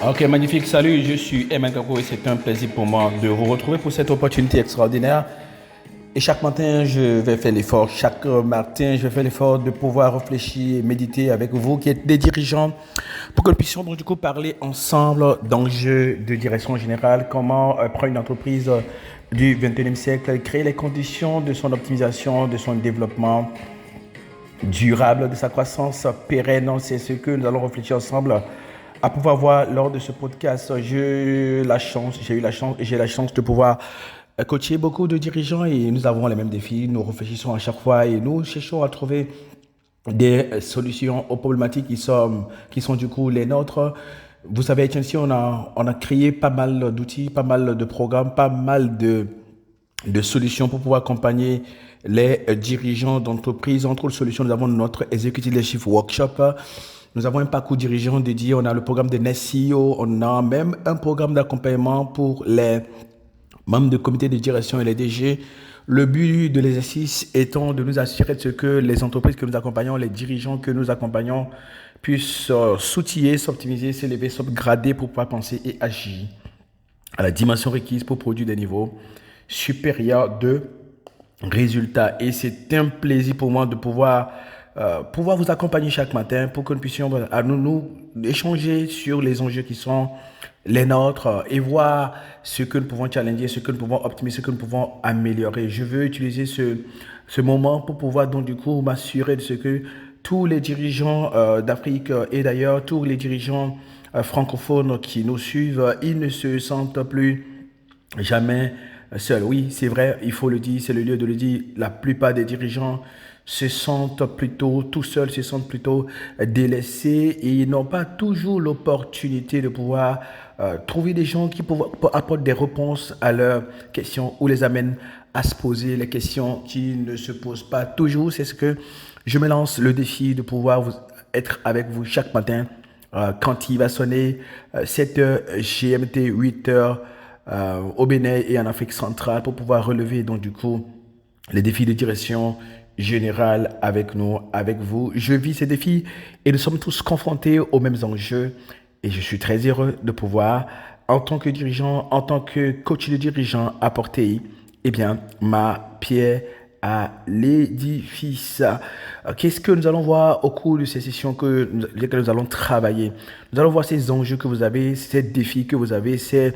Ok, magnifique. Salut, je suis Emma Kako et c'est un plaisir pour moi de vous retrouver pour cette opportunité extraordinaire. Et chaque matin, je vais faire l'effort de pouvoir réfléchir et méditer avec vous qui êtes des dirigeants pour que nous puissions donc, du coup parler ensemble d'enjeux de direction générale, comment prendre une entreprise du 21e siècle, créer les conditions de son optimisation, de son développement durable, de sa croissance pérenne. C'est ce que nous allons réfléchir ensemble à pouvoir voir lors de ce podcast. J'ai la chance de pouvoir coacher beaucoup de dirigeants et nous avons les mêmes défis. Nous réfléchissons à chaque fois et nous cherchons à trouver des solutions aux problématiques qui sont du coup les nôtres. Vous savez, ici, on a créé pas mal d'outils, pas mal de programmes, pas mal de solutions pour pouvoir accompagner les dirigeants d'entreprise. Entre autres solutions, nous avons notre Executive Leadership Workshop. Nous avons un parcours dirigeant dédié. On a le programme de Nest CEO. On a même un programme d'accompagnement pour les membres de comité de direction et les DG. Le but de l'exercice étant de nous assurer de ce que les entreprises que nous accompagnons, les dirigeants que nous accompagnons puissent s'outiller, s'optimiser, s'élever, s'upgrader pour pouvoir penser et agir à la dimension requise pour produire des niveaux supérieurs de résultats. Et c'est un plaisir pour moi de pouvoir vous accompagner chaque matin pour que nous puissions nous échanger sur les enjeux qui sont les nôtres et voir ce que nous pouvons challenger, ce que nous pouvons optimiser, ce que nous pouvons améliorer. Je veux utiliser ce moment pour pouvoir donc du coup m'assurer de ce que tous les dirigeants d'Afrique et d'ailleurs tous les dirigeants francophones qui nous suivent, ils ne se sentent plus jamais seuls. Oui, c'est vrai, il faut le dire, c'est le lieu de le dire. La plupart des dirigeants se sentent plutôt tout seuls, se sentent plutôt délaissés et ils n'ont pas toujours l'opportunité de pouvoir trouver des gens qui apportent des réponses à leurs questions ou les amènent à se poser les questions qui ne se posent pas toujours. C'est ce que je me lance le défi de pouvoir être avec vous chaque matin quand il va sonner 7h GMT, 8h au Bénin et en Afrique centrale pour pouvoir relever donc du coup les défis de direction générale avec nous, avec vous. Je vis ces défis et nous sommes tous confrontés aux mêmes enjeux et je suis très heureux de pouvoir, en tant que dirigeant, en tant que coach de dirigeant, apporter ma pierre à l'édifice. Qu'est-ce que nous allons voir au cours de ces sessions lesquelles nous allons travailler? Nous allons voir ces enjeux que vous avez, ces défis que vous avez, ces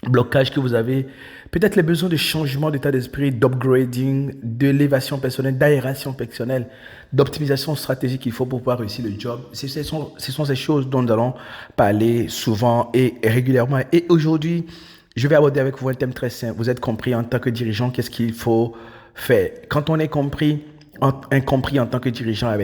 blocages que vous avez, peut-être les besoins de changement d'état d'esprit, d'upgrading, d'élévation personnelle, d'aération personnelle, d'optimisation stratégique qu'il faut pour pouvoir réussir le job. Ce sont ces choses dont nous allons parler souvent et régulièrement. Et aujourd'hui, je vais aborder avec vous un thème très simple. Vous êtes compris en tant que dirigeant, qu'est-ce qu'il faut faire? Quand on est incompris en tant que dirigeant,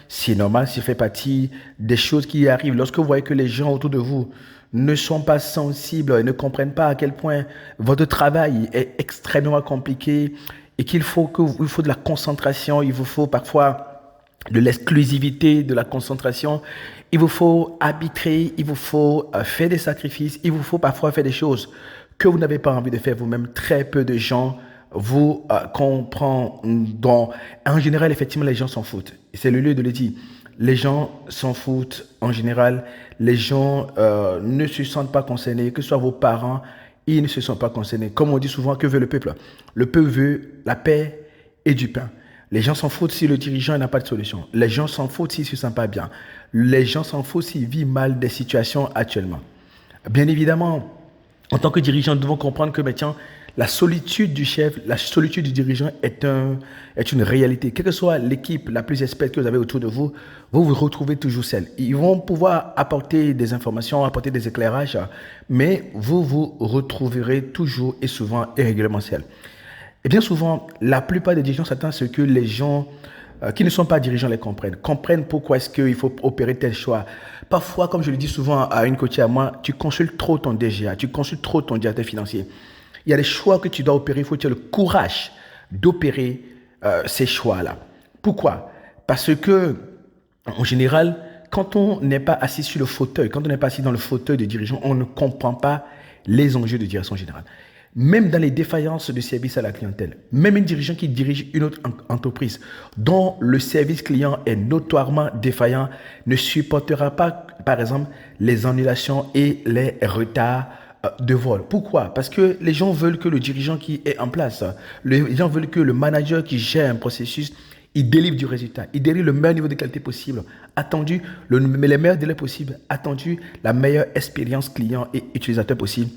c'est normal, ça fait partie des choses qui arrivent. Lorsque vous voyez que les gens autour de vous ne sont pas sensibles et ne comprennent pas à quel point votre travail est extrêmement compliqué et il faut de la concentration, il vous faut parfois de l'exclusivité, de la concentration, il vous faut arbitrer, il vous faut faire des sacrifices, il vous faut parfois faire des choses que vous n'avez pas envie de faire vous-même. Très peu de gens vous comprendront. En général, effectivement, les gens s'en foutent. C'est le lieu de le dire. Les gens s'en foutent en général. Les gens ne se sentent pas concernés, que ce soit vos parents, ils ne se sentent pas concernés. Comme on dit souvent, que veut le peuple? Le peuple veut la paix et du pain. Les gens s'en foutent si le dirigeant n'a pas de solution. Les gens s'en foutent s'il ne se sent pas bien. Les gens s'en foutent s'il vit mal des situations actuellement. Bien évidemment, en tant que dirigeant, nous devons comprendre que la solitude du chef, la solitude du dirigeant est une réalité. Quelle que soit l'équipe la plus experte que vous avez autour de vous, vous vous retrouvez toujours seul. Ils vont pouvoir apporter des informations, apporter des éclairages, mais vous vous retrouverez toujours et souvent et régulièrement seul. Et bien souvent, la plupart des dirigeants s'attendent à ce que les gens qui ne sont pas dirigeants les comprennent pourquoi est-ce qu'il faut opérer tel choix. Parfois, comme je le dis souvent à une coachée à moi, tu consultes trop ton DGA, tu consultes trop ton directeur financier. Il y a des choix que tu dois opérer, il faut que tu aies le courage d'opérer ces choix-là. Pourquoi? Parce que, en général, quand on n'est pas assis sur le fauteuil, quand on n'est pas assis dans le fauteuil de dirigeant, on ne comprend pas les enjeux de direction générale. même dans les défaillances de service à la clientèle, même un dirigeant qui dirige une autre entreprise dont le service client est notoirement défaillant ne supportera pas, par exemple, les annulations et les retards de vol. Pourquoi? Parce que les gens veulent que le dirigeant qui est en place, les gens veulent que le manager qui gère un processus, il délivre du résultat, il délivre le meilleur niveau de qualité possible, attendu les meilleurs délais possibles, attendu la meilleure expérience client et utilisateur possible,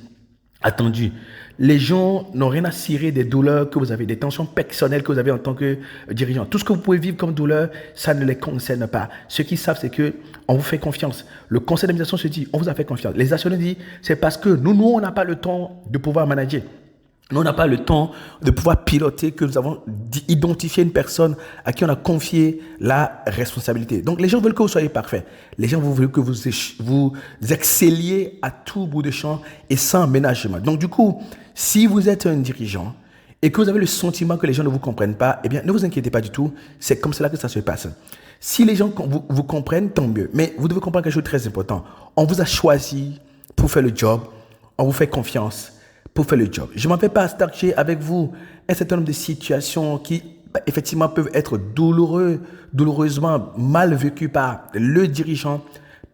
attendu. Les gens n'ont rien à cirer des douleurs que vous avez, des tensions personnelles que vous avez en tant que dirigeant. Tout ce que vous pouvez vivre comme douleur, ça ne les concerne pas. Ce qu'ils savent, c'est que on vous fait confiance. Le conseil d'administration se dit, on vous a fait confiance. Les actionnaires disent, c'est parce que nous, on n'a pas le temps de pouvoir manager. Nous, on n'a pas le temps de pouvoir piloter, que nous avons identifié une personne à qui on a confié la responsabilité. Donc, les gens veulent que vous soyez parfait. Les gens veulent que vous excelliez à tout bout de champ et sans ménagement. Donc, du coup, si vous êtes un dirigeant et que vous avez le sentiment que les gens ne vous comprennent pas, eh bien, ne vous inquiétez pas du tout. C'est comme cela que ça se passe. Si les gens vous comprennent, tant mieux. Mais vous devez comprendre quelque chose de très important. On vous a choisi pour faire le job. On vous fait confiance pour faire le job. Je ne m'en vais pas partager avec vous un certain nombre de situations qui, effectivement, peuvent être douloureusement mal vécues par le dirigeant.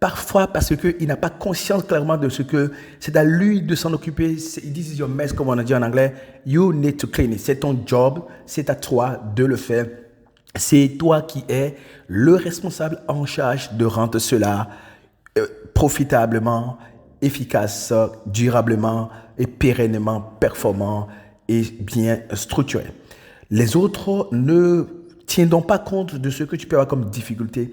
Parfois parce qu'il n'a pas conscience clairement de ce que c'est à lui de s'en occuper. This is your mess, comme on a dit en anglais. You need to clean it. C'est ton job, c'est à toi de le faire. C'est toi qui es le responsable en charge de rendre cela profitablement, efficace, durablement et pérennement performant et bien structuré. Les autres ne tiendront pas compte de ce que tu peux avoir comme difficulté.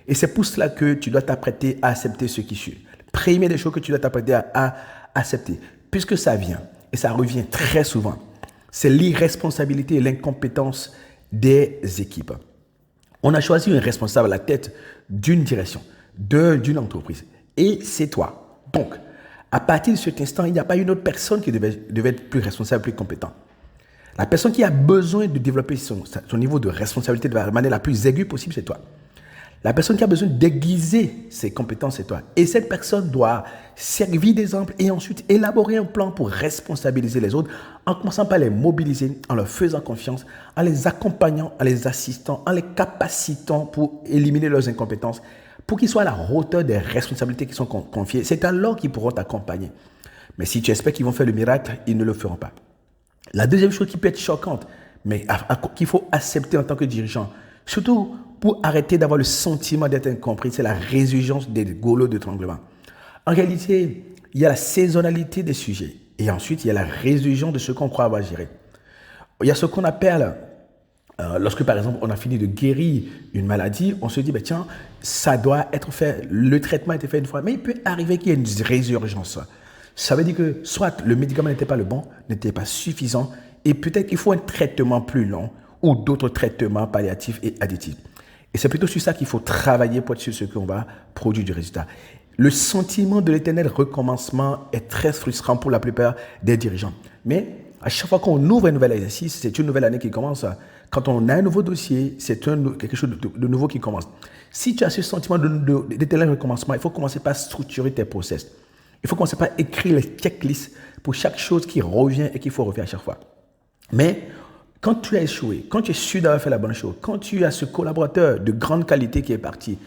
Et c'est pour cela que tu dois t'apprêter à accepter ce qui suit. Première des choses que tu dois t'apprêter à accepter, puisque ça vient, et ça revient très souvent, c'est l'irresponsabilité et l'incompétence des équipes. On a choisi un responsable à la tête d'une direction, d'une entreprise, et c'est toi. Donc, à partir de cet instant, il n'y a pas une autre personne qui devait être plus responsable, plus compétent. La personne qui a besoin de développer son niveau de responsabilité de la manière la plus aiguë possible, c'est toi. La personne qui a besoin d'aiguiser ses compétences, c'est toi. Et cette personne doit servir d'exemple et ensuite élaborer un plan pour responsabiliser les autres en commençant par les mobiliser, en leur faisant confiance, en les accompagnant, en les assistant, en les capacitant pour éliminer leurs incompétences, pour qu'ils soient à la hauteur des responsabilités qui sont confiées. C'est alors qu'ils pourront t'accompagner. Mais si tu espères qu'ils vont faire le miracle, ils ne le feront pas. La deuxième chose qui peut être choquante, mais qu'il faut accepter en tant que dirigeant, surtout pour arrêter d'avoir le sentiment d'être incompris, c'est la résurgence des goulots d'étranglement. En réalité, il y a la saisonnalité des sujets et ensuite il y a la résurgence de ce qu'on croit avoir géré. Il y a ce qu'on appelle, lorsque par exemple on a fini de guérir une maladie, on se dit, tiens, ça doit être fait, le traitement a été fait une fois, mais il peut arriver qu'il y ait une résurgence. Ça veut dire que soit le médicament n'était pas le bon, n'était pas suffisant, et peut-être qu'il faut un traitement plus long ou d'autres traitements palliatifs et additifs. Et c'est plutôt sur ça qu'il faut travailler pour être sûr ce qu'on va produire du résultat. Le sentiment de l'éternel recommencement est très frustrant pour la plupart des dirigeants. Mais à chaque fois qu'on ouvre un nouvel exercice, c'est une nouvelle année qui commence. Quand on a un nouveau dossier, c'est quelque chose de nouveau qui commence. Si tu as ce sentiment d'éternel recommencement, il faut commencer par structurer tes process. Il faut commencer par écrire les checklists pour chaque chose qui revient et qu'il faut refaire à chaque fois. Mais quand tu as échoué, quand tu es sûr d'avoir fait la bonne chose, quand tu as ce collaborateur de grande qualité qui est parti,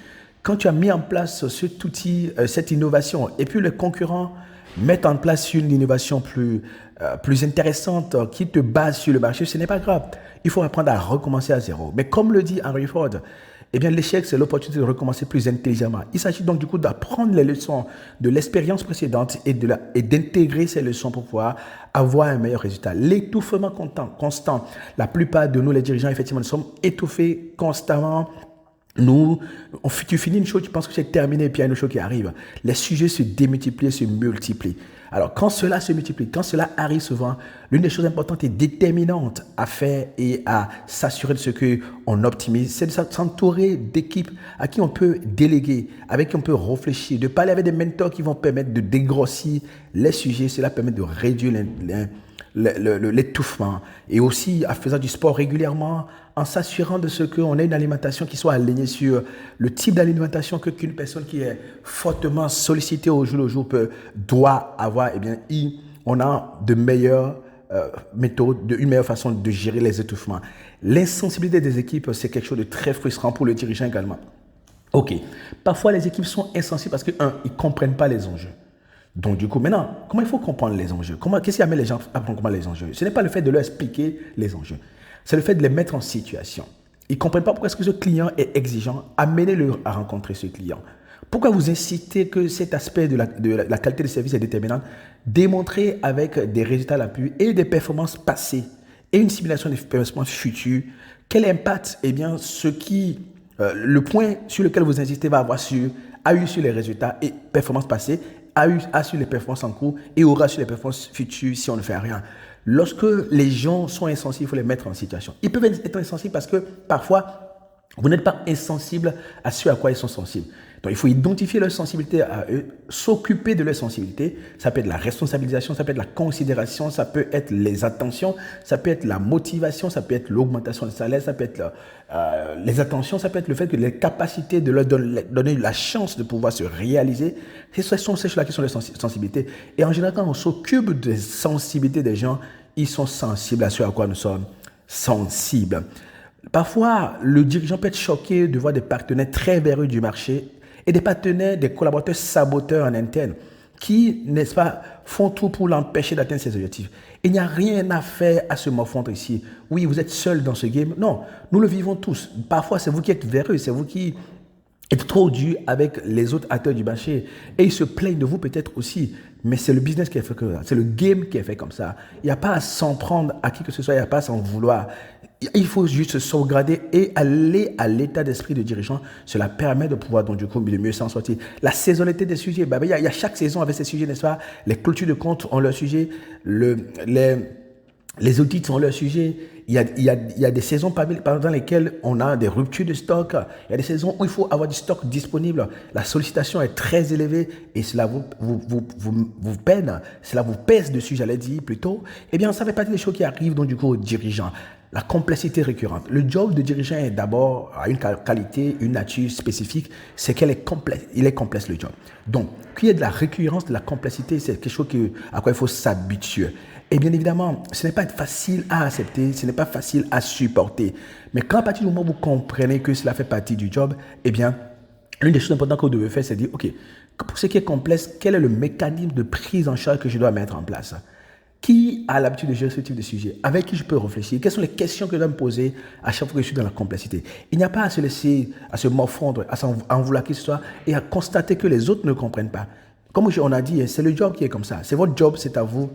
quand tu as mis en place cet outil, cette innovation, et puis les concurrents mettent en place une innovation plus intéressante qui te base sur le marché, ce n'est pas grave. Il faut apprendre à recommencer à zéro. Mais comme le dit Henry Ford, eh bien, l'échec, c'est l'opportunité de recommencer plus intelligemment. Il s'agit donc du coup d'apprendre les leçons de l'expérience précédente et d'intégrer ces leçons pour pouvoir avoir un meilleur résultat. L'étouffement constant. La plupart de nous, les dirigeants, effectivement, nous sommes étouffés constamment. Tu finis une chose, tu penses que c'est terminé, et puis il y a une chose qui arrive. Les sujets se démultiplient, se multiplient. Alors, quand cela se multiplie, quand cela arrive souvent, l'une des choses importantes et déterminantes à faire et à s'assurer de ce qu'on optimise, c'est de s'entourer d'équipes à qui on peut déléguer, avec qui on peut réfléchir, de parler avec des mentors qui vont permettre de dégrossir les sujets. Cela permet de réduire l'étouffement et aussi en faisant du sport régulièrement, en s'assurant de ce qu'on ait une alimentation qui soit alignée sur le type d'alimentation qu'une personne qui est fortement sollicitée au jour le jour doit avoir. Eh bien, on a de meilleurs méthode, une meilleure façon de gérer les étouffements. L'insensibilité des équipes, c'est quelque chose de très frustrant pour le dirigeant également. Ok, parfois les équipes sont insensibles parce que, un, ils ne comprennent pas les enjeux. Donc, du coup, maintenant, comment il faut comprendre les enjeux? Qu'est-ce qui amène les gens à comprendre les enjeux? Ce n'est pas le fait de leur expliquer les enjeux, c'est le fait de les mettre en situation. Ils ne comprennent pas pourquoi est-ce que ce client est exigeant. Amenez-le à rencontrer ce client. Pourquoi vous incitez que cet aspect de la qualité de service est déterminant? Démontrez avec des résultats à l'appui et des performances passées et une simulation des performances futures quel impact, eh bien, le point sur lequel vous insistez a eu sur les résultats et performances passées, a sur les performances en cours et aura sur les performances futures si on ne fait rien. Lorsque les gens sont insensibles, il faut les mettre en situation. Ils peuvent être insensibles parce que parfois, vous n'êtes pas insensible à ce à quoi ils sont sensibles. Donc, il faut identifier leur sensibilité à eux, s'occuper de leur sensibilité. Ça peut être la responsabilisation, ça peut être la considération, ça peut être les attentions, ça peut être la motivation, ça peut être l'augmentation du salaire, ça peut être les attentions, ça peut être le fait que les capacités de leur donner la chance de pouvoir se réaliser. Ce sont ces choses-là qui sont les sensibilités. Et en général, quand on s'occupe des sensibilités des gens, ils sont sensibles à ce à quoi nous sommes sensibles. Parfois, le dirigeant peut être choqué de voir des partenaires très véreux du marché et des partenaires, des collaborateurs saboteurs en interne qui, n'est-ce pas, font tout pour l'empêcher d'atteindre ses objectifs. Il n'y a rien à faire à se morfondre ici. Oui, vous êtes seul dans ce game. Non, nous le vivons tous. Parfois, c'est vous qui êtes véreux, c'est vous qui êtes trop dur avec les autres acteurs du marché. Et ils se plaignent de vous peut-être aussi. Mais c'est le business qui est fait comme ça. C'est le game qui est fait comme ça. Il n'y a pas à s'en prendre à qui que ce soit. Il n'y a pas à s'en vouloir. Il faut juste se sauvegarder et aller à l'état d'esprit de dirigeant. Cela permet de pouvoir, donc, du coup, de mieux s'en sortir. La saisonnalité des sujets, il y a chaque saison avec ses sujets, n'est-ce pas? Les clôtures de compte ont leur sujet, les audits ont leur sujet. Il y a des saisons dans lesquelles on a des ruptures de stock. Il y a des saisons où il faut avoir du stock disponible. La sollicitation est très élevée et cela vous peine, cela vous pèse dessus, j'allais dire plutôt. Eh bien, ça fait partie des choses qui arrivent, donc, du coup, aux dirigeants. La complexité récurrente. Le job de dirigeant est d'abord à une qualité, une nature spécifique, c'est qu'elle est complexe. Il est complexe, le job. Donc, qu'il y ait de la récurrence, de la complexité, c'est quelque chose à quoi il faut s'habituer. Et bien évidemment, ce n'est pas facile à accepter, ce n'est pas facile à supporter. Mais quand à partir du moment où vous comprenez que cela fait partie du job, eh bien, l'une des choses importantes que vous devez faire, c'est dire, OK, pour ce qui est complexe, quel est le mécanisme de prise en charge que je dois mettre en place? Qui a l'habitude de gérer ce type de sujet? Avec qui je peux réfléchir? Quelles sont les questions que je dois me poser à chaque fois que je suis dans la complexité? Il n'y a pas à se laisser, à se morfondre, à en vouloir qui que ce soit et à constater que les autres ne comprennent pas. Comme on a dit, c'est le job qui est comme ça. C'est votre job, c'est à vous,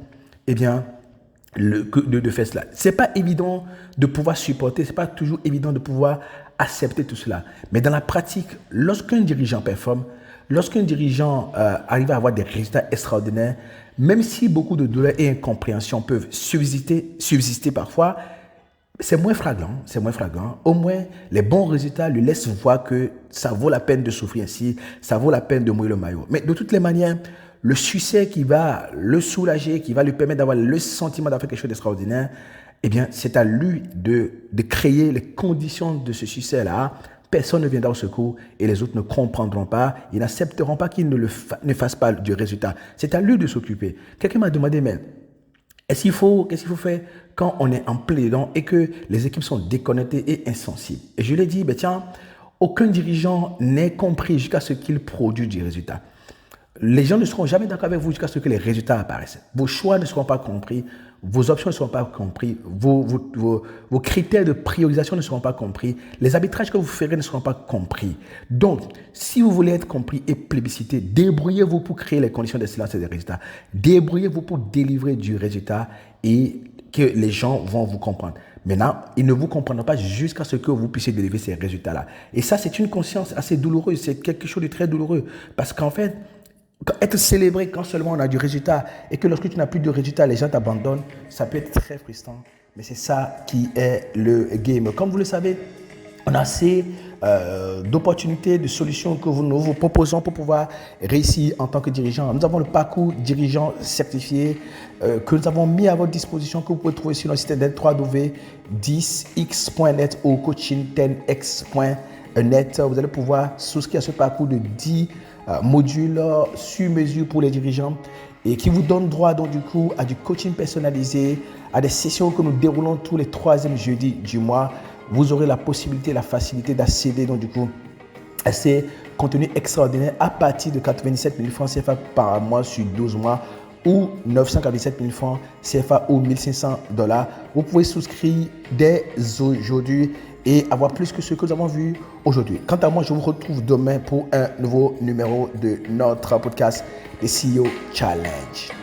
eh bien, de faire cela. C'est pas évident de pouvoir supporter, c'est pas toujours évident de pouvoir accepter tout cela. Mais dans la pratique, lorsqu'un dirigeant performe, lorsqu'un dirigeant arrive à avoir des résultats extraordinaires, même si beaucoup de douleurs et incompréhensions peuvent subsister parfois, c'est moins flagrant. Au moins, les bons résultats lui laissent voir que ça vaut la peine de souffrir ainsi, ça vaut la peine de mouiller le maillot. Mais de toutes les manières, le succès qui va le soulager, qui va lui permettre d'avoir le sentiment d'avoir fait quelque chose d'extraordinaire, eh bien, c'est à lui de créer les conditions de ce succès-là. Personne ne viendra au secours et les autres ne comprendront pas, ils n'accepteront pas qu'il ne fasse pas du résultat. C'est à lui de s'occuper. Quelqu'un m'a demandé, mais qu'est-ce qu'il faut faire quand on est en plein dedans et que les équipes sont déconnectées et insensibles? Et je lui ai dit, tiens, aucun dirigeant n'est compris jusqu'à ce qu'il produise du résultat. Les gens ne seront jamais d'accord avec vous jusqu'à ce que les résultats apparaissent. Vos choix ne seront pas compris, vos options ne seront pas compris, vos critères de priorisation ne seront pas compris, les arbitrages que vous ferez ne seront pas compris. Donc, si vous voulez être compris et plébiscité, débrouillez-vous pour créer les conditions d'excellence et des résultats. Débrouillez-vous pour délivrer du résultat et que les gens vont vous comprendre. Maintenant, ils ne vous comprendront pas jusqu'à ce que vous puissiez délivrer ces résultats-là. Et ça, c'est une conscience assez douloureuse, c'est quelque chose de très douloureux. Parce qu'en fait, être célébré quand seulement on a du résultat et que lorsque tu n'as plus de résultat, les gens t'abandonnent, ça peut être très frustrant. Mais c'est ça qui est le game. Comme vous le savez, on a assez d'opportunités, de solutions que nous vous proposons pour pouvoir réussir en tant que dirigeant. Nous avons le parcours dirigeant certifié que nous avons mis à votre disposition, que vous pouvez trouver sur notre site internet www.10x.net ou coaching10x.net. Vous allez pouvoir souscrire à ce parcours de 10 modules sur mesure pour les dirigeants et qui vous donne droit donc du coup à du coaching personnalisé, à des sessions que nous déroulons tous les troisièmes jeudis du mois. Vous aurez la possibilité, la facilité d'accéder donc du coup à ces contenus extraordinaires à partir de 97 000 francs CFA par mois sur 12 mois ou 947 000 francs CFA ou 1500 $. Vous pouvez souscrire dès aujourd'hui et avoir plus que ce que nous avons vu aujourd'hui. Quant à moi, je vous retrouve demain pour un nouveau numéro de notre podcast, The CEO Challenge.